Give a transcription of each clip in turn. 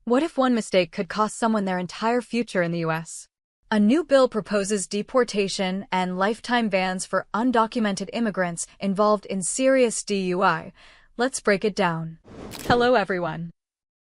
What if one mistake could cost someone their entire future in the U.S.? A new bill proposes deportation and lifetime bans for undocumented immigrants involved in serious DUI. Let's break it down. Hello, everyone.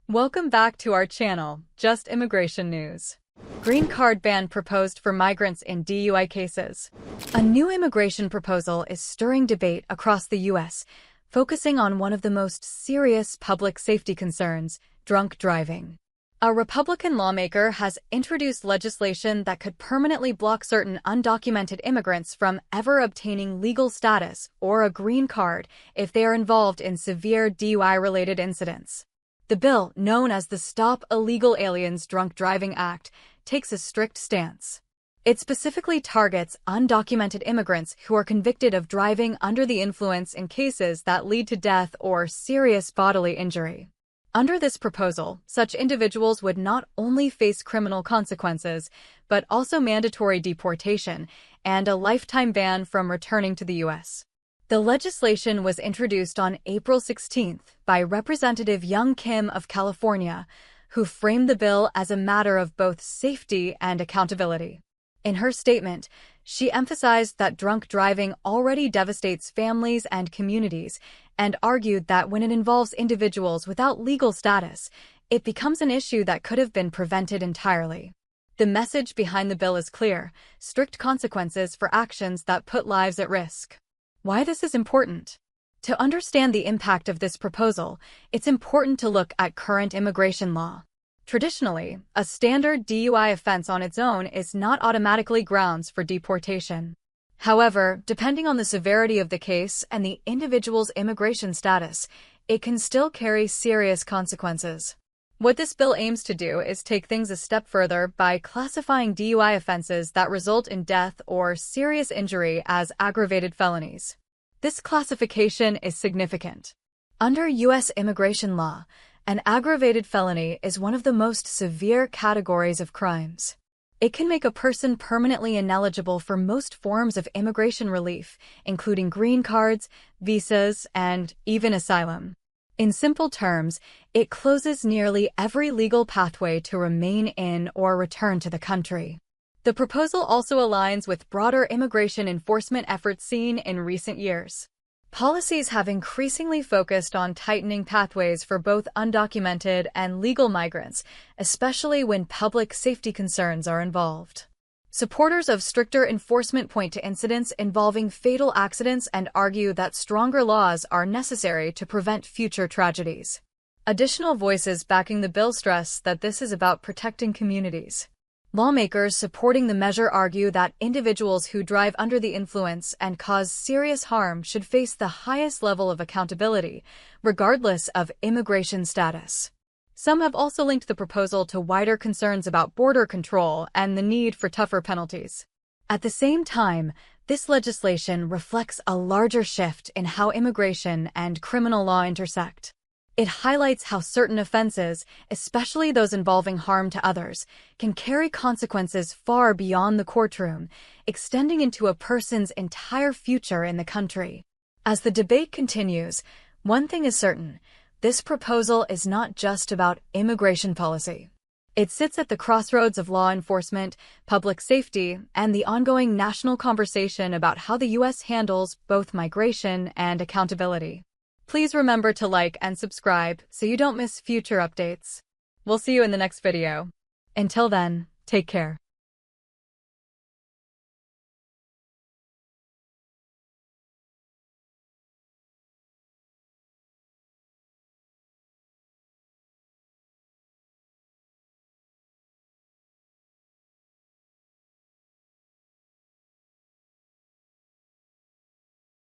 Welcome back to our channel, Just Immigration News. Green card ban proposed for migrants in DUI cases. A new immigration proposal is stirring debate across the U.S., focusing on one of the most serious public safety concerns, drunk driving. A Republican lawmaker has introduced legislation that could permanently block certain undocumented immigrants from ever obtaining legal status or a green card if they are involved in severe DUI-related incidents. The bill, known as the Stop Illegal Aliens Drunk Driving Act, takes a strict stance. It specifically targets undocumented immigrants who are convicted of driving under the influence in cases that lead to death or serious bodily injury. Under this proposal, such individuals would not only face criminal consequences, but also mandatory deportation and a lifetime ban from returning to the U.S. The legislation was introduced on April 16th by Representative Young Kim of California, who framed the bill as a matter of both safety and accountability. In her statement, she emphasized that drunk driving already devastates families and communities and argued that when it involves individuals without legal status, it becomes an issue that could have been prevented entirely. The message behind the bill is clear: strict consequences for actions that put lives at risk. Why this is important? To understand the impact of this proposal, it's important to look at current immigration law. Traditionally, a standard DUI offense on its own is not automatically grounds for deportation. However, depending on the severity of the case and the individual's immigration status, it can still carry serious consequences. What this bill aims to do is take things a step further by classifying DUI offenses that result in death or serious injury as aggravated felonies. This classification is significant. Under U.S. immigration law, an aggravated felony is one of the most severe categories of crimes. It can make a person permanently ineligible for most forms of immigration relief, including green cards, visas, and even asylum. In simple terms, it closes nearly every legal pathway to remain in or return to the country. The proposal also aligns with broader immigration enforcement efforts seen in recent years. Policies have increasingly focused on tightening pathways for both undocumented and legal migrants, especially when public safety concerns are involved. Supporters of stricter enforcement point to incidents involving fatal accidents and argue that stronger laws are necessary to prevent future tragedies. Additional voices backing the bill stress that this is about protecting communities. Lawmakers supporting the measure argue that individuals who drive under the influence and cause serious harm should face the highest level of accountability, regardless of immigration status. Some have also linked the proposal to wider concerns about border control and the need for tougher penalties. At the same time, this legislation reflects a larger shift in how immigration and criminal law intersect. It highlights how certain offenses, especially those involving harm to others, can carry consequences far beyond the courtroom, extending into a person's entire future in the country. As the debate continues, one thing is certain: this proposal is not just about immigration policy. It sits at the crossroads of law enforcement, public safety, and the ongoing national conversation about how the U.S. handles both migration and accountability. Please remember to like and subscribe so you don't miss future updates. We'll see you in the next video. Until then, take care.